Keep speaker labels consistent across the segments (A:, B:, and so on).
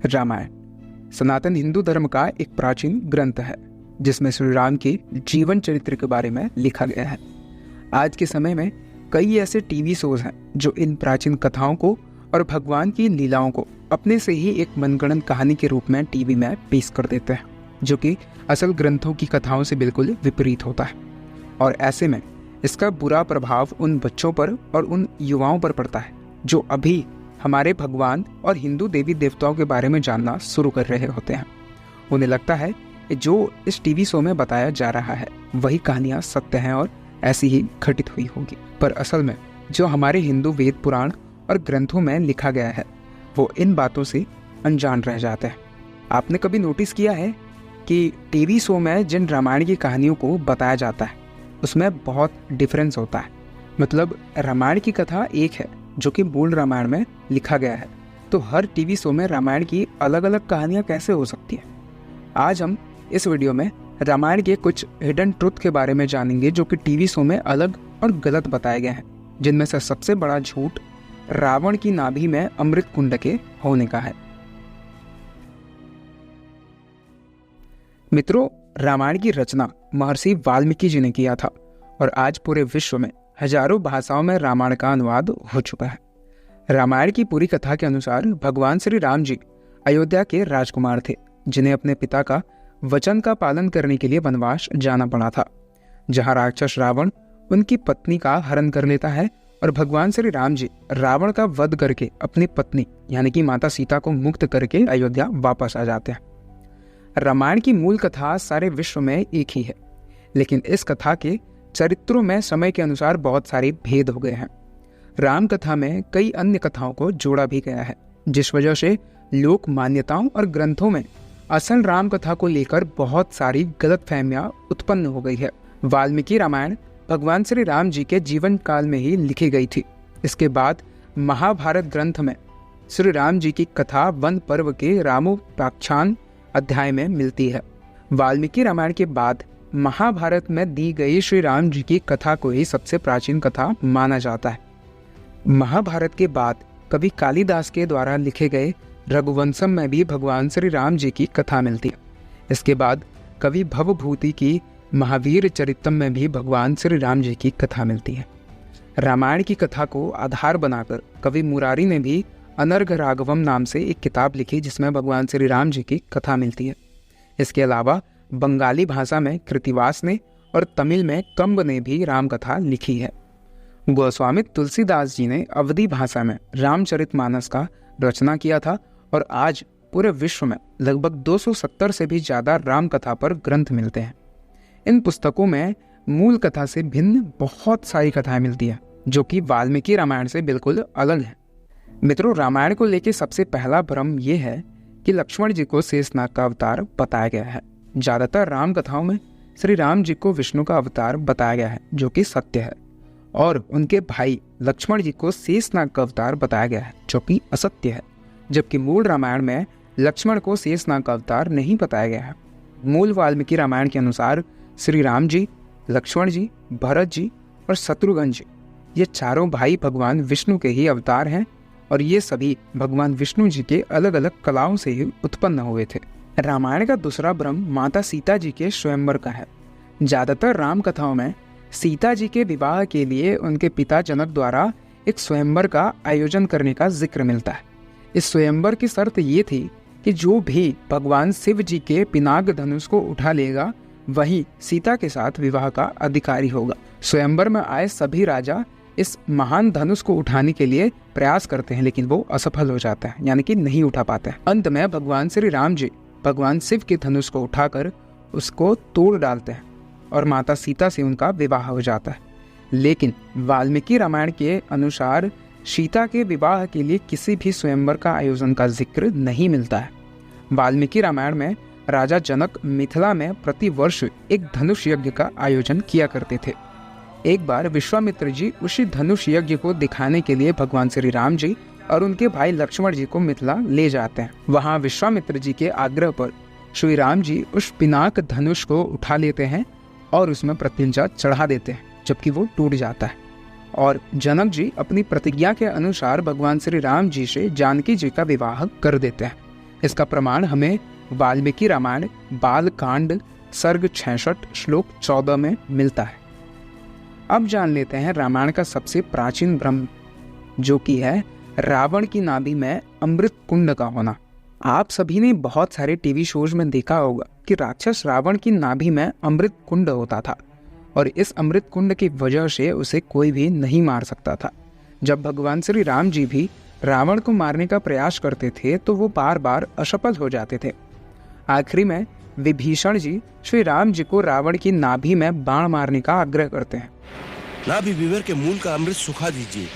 A: रामायण सनातन हिंदू धर्म का एक प्राचीन ग्रंथ है जिसमें श्री राम के जीवन चरित्र के बारे में लिखा गया है। आज के समय में कई ऐसे टीवी शोज हैं जो इन प्राचीन कथाओं को और भगवान की लीलाओं को अपने से ही एक मनगढ़ंत कहानी के रूप में टीवी में पेश कर देते हैं, जो कि असल ग्रंथों की कथाओं से बिल्कुल विपरीत होता है। और ऐसे में इसका बुरा प्रभाव उन बच्चों पर और उन युवाओं पर पड़ता है जो अभी हमारे भगवान और हिंदू देवी देवताओं के बारे में जानना शुरू कर रहे होते हैं। उन्हें लगता है कि जो इस टीवी शो में बताया जा रहा है वही कहानियाँ सत्य हैं और ऐसी ही घटित हुई होगी, पर असल में जो हमारे हिंदू वेद पुराण और ग्रंथों में लिखा गया है वो इन बातों से अनजान रह जाते हैं। आपने कभी नोटिस किया है कि टीवी शो में जिन रामायण की कहानियों को बताया जाता है उसमें बहुत डिफरेंस होता है। मतलब रामायण की कथा एक है जो कि मूल रामायण में लिखा गया है, तो हर टीवी शो में रामायण की अलग अलग कहानियाँ कैसे हो सकती हैं? आज हम इस वीडियो में रामायण के कुछ हिडन ट्रुथ के बारे में जानेंगे जो कि टीवी शो में अलग और गलत बताए गए हैं, जिनमें से सबसे बड़ा झूठ रावण की नाभि में अमृत कुंड के होने का है। मित्रों, रामायण की रचना महर्षि वाल्मीकि जी ने किया था और आज पूरे विश्व में हजारों भाषाओं में रामायण का अनुवाद हो चुका है। रामायण की पूरी कथा के अनुसार भगवान श्री राम जी अयोध्या के राजकुमार थे जिन्हें अपने पिता का वचन का पालन करने के लिए वनवास जाना पड़ा था, जहां राक्षस रावण उनकी पत्नी का हरण कर लेता है और भगवान श्री राम जी रावण का वध करके अपनी पत्नी यानी कि माता सीता को मुक्त करके अयोध्या वापस आ जाते हैं। रामायण की मूल कथा सारे विश्व में एक ही है, लेकिन इस कथा के चरित्रों में समय के अनुसार बहुत सारे भेद हो गए हैं। राम कथा में कई अन्य कथाओं को जोड़ा भी गया है, जिस वजह से लोक मान्यताओं और ग्रंथों में असल राम कथा को लेकर बहुत सारी गलतफहमियां उत्पन्न हो गई है। वाल्मीकि रामायण भगवान श्री राम जी के जीवन काल में ही लिखी गई थी। इसके बाद महाभारत ग्रंथ में श्री राम जी की कथा वन पर्व के रामोपाख्यान अध्याय में मिलती है। वाल्मीकि रामायण के बाद महाभारत में दी गई श्री राम जी की कथा को ही सबसे प्राचीन कथा माना जाता है। महाभारत के बाद कवि कालिदास के द्वारा लिखे गए रघुवंशम में भी भगवान श्री राम जी की कथा मिलती है। इसके बाद कवि भवभूति की महावीर चरितम में भी भगवान श्री राम जी की कथा मिलती है। रामायण की कथा को आधार बनाकर कवि मुरारी ने भी अनर्घ राघवम नाम से एक किताब लिखी जिसमें भगवान श्री राम जी की कथा मिलती है। इसके अलावा बंगाली भाषा में कृतिवास ने और तमिल में कंब ने भी राम कथा लिखी है। गोस्वामी तुलसीदास जी ने अवधी भाषा में रामचरितमानस का रचना किया था और आज पूरे विश्व में लगभग 270 से भी ज़्यादा राम कथा पर ग्रंथ मिलते हैं। इन पुस्तकों में मूल कथा से भिन्न बहुत सारी कथाएं मिलती हैं जो कि वाल्मीकि रामायण से बिल्कुल अलग है। मित्रों, रामायण को लेकर सबसे पहला भ्रम यह है कि लक्ष्मण जी को शेषनाग का अवतार बताया गया है। ज़्यादातर राम कथाओं में श्री राम जी को विष्णु का अवतार बताया गया है जो कि सत्य है, और उनके भाई लक्ष्मण जी को शेषनाग का अवतार बताया गया है जो कि असत्य है, जबकि मूल रामायण में लक्ष्मण को शेषनाग का अवतार नहीं बताया गया है। मूल वाल्मीकि रामायण के अनुसार श्री राम जी, लक्ष्मण जी, भरत जी और शत्रुघ्न जी ये चारों भाई भगवान विष्णु के ही अवतार हैं और ये सभी भगवान विष्णु जी के अलग अलग कलाओं से ही उत्पन्न हुए थे। रामायण का दूसरा भ्रम माता सीता जी के स्वयंवर का है। ज्यादातर राम कथाओं में सीता जी के विवाह के लिए उनके पिता जनक द्वारा एक स्वयंवर का आयोजन करने का जिक्र मिलता है। इस स्वयंवर की शर्त ये थी कि जो भी भगवान शिव जी के पिनाक धनुष को उठा लेगा वही सीता के साथ विवाह का अधिकारी होगा। स्वयंवर में आए सभी राजा इस महान धनुष को उठाने के लिए प्रयास करते हैं, लेकिन वो असफल हो जाता है, यानी कि नहीं उठा पाते हैं। अंत में भगवान श्री राम जी भगवान शिव के धनुष को उठाकर उसको तोड़ डालते हैं और माता सीता से उनका विवाह हो जाता है। लेकिन वाल्मीकि रामायण के अनुसार सीता के विवाह के लिए किसी भी स्वयंवर का आयोजन का जिक्र नहीं मिलता है। वाल्मीकि रामायण में राजा जनक मिथिला में प्रति वर्ष एक धनुष यज्ञ का आयोजन किया करते थे। एक बार विश्वामित्र जी उसी धनुष यज्ञ को दिखाने के लिए भगवान श्री राम जी और उनके भाई लक्ष्मण जी को मिथिला ले जाते हैं। वहां विश्वामित्र जी के आग्रह पर श्री राम जी उस पिनाक धनुष को उठा लेते हैं और उसमें प्रत्यंचा चढ़ा देते हैं, जबकि वो टूट जाता है और जनक जी अपनी प्रतिज्ञा के अनुसार भगवान श्री राम जी से जानकी जी का विवाह कर देते हैं। इसका प्रमाण हमें वाल्मीकि रामायण बाल कांड सर्ग 66 श्लोक 14 में मिलता है। अब जान लेते हैं रामायण का सबसे प्राचीन ब्रह्म, जो कि है रावण की नाभि में अमृत कुंड का होना। आप सभी ने बहुत सारे टीवी शोज में देखा होगा कि राक्षस रावण की नाभि में अमृत कुंड होता था और इस अमृत कुंड की वजह से उसे कोई भी नहीं मार सकता था। जब भगवान श्री राम जी भी रावण को मारने का प्रयास करते थे तो वो बार बार असफल हो जाते थे। आखिरी में विभीषण जी श्री राम जी को रावण की नाभि में बाण मारने का आग्रह करते हैं।
B: नाभि विवर के मूल का अमृत सुखा दीजिए।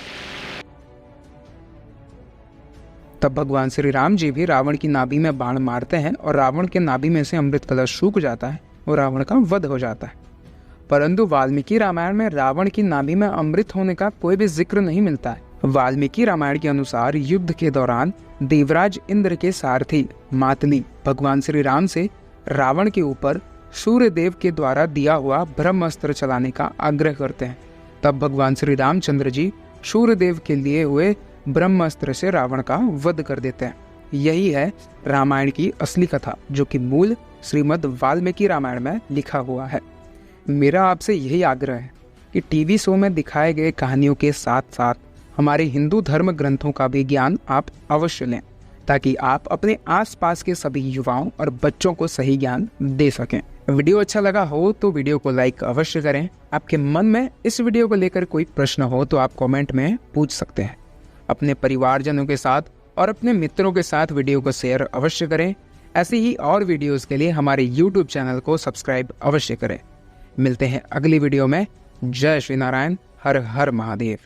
A: तब भगवान श्री राम जी भी रावण की नाभि में बाण मारते हैं और रावण के नाभि में से अमृत कलश सूख जाता है और रावण का वध हो जाता है। परंतु वाल्मीकि रामायण में रावण की नाभि में अमृत होने का कोई भी जिक्र नहीं मिलता है। वाल्मीकि रामायण के अनुसार युद्ध के दौरान देवराज इंद्र के सारथी मातली भगवान श्री राम से रावण के ऊपर सूर्यदेव के द्वारा दिया हुआ ब्रह्मास्त्र चलाने का आग्रह करते हैं। तब भगवान श्री रामचंद्र जी सूर्यदेव के लिए हुए ब्रह्मास्त्र से रावण का वध कर देते हैं। यही है रामायण की असली कथा, जो कि मूल श्रीमद् वाल्मीकि रामायण में लिखा हुआ है। मेरा आपसे यही आग्रह है कि टीवी शो में दिखाए गए कहानियों के साथ साथ हमारे हिंदू धर्म ग्रंथों का भी ज्ञान आप अवश्य लें, ताकि आप अपने आसपास के सभी युवाओं और बच्चों को सही ज्ञान दे सकें। वीडियो अच्छा लगा हो तो वीडियो को लाइक अवश्य करें। आपके मन में इस वीडियो को लेकर कोई प्रश्न हो तो आप कमेंट में पूछ सकते हैं। अपने परिवारजनों के साथ और अपने मित्रों के साथ वीडियो को शेयर अवश्य करें। ऐसी ही और वीडियोस के लिए हमारे YouTube चैनल को सब्सक्राइब अवश्य करें। मिलते हैं अगली वीडियो में। जय श्री नारायण। हर हर महादेव।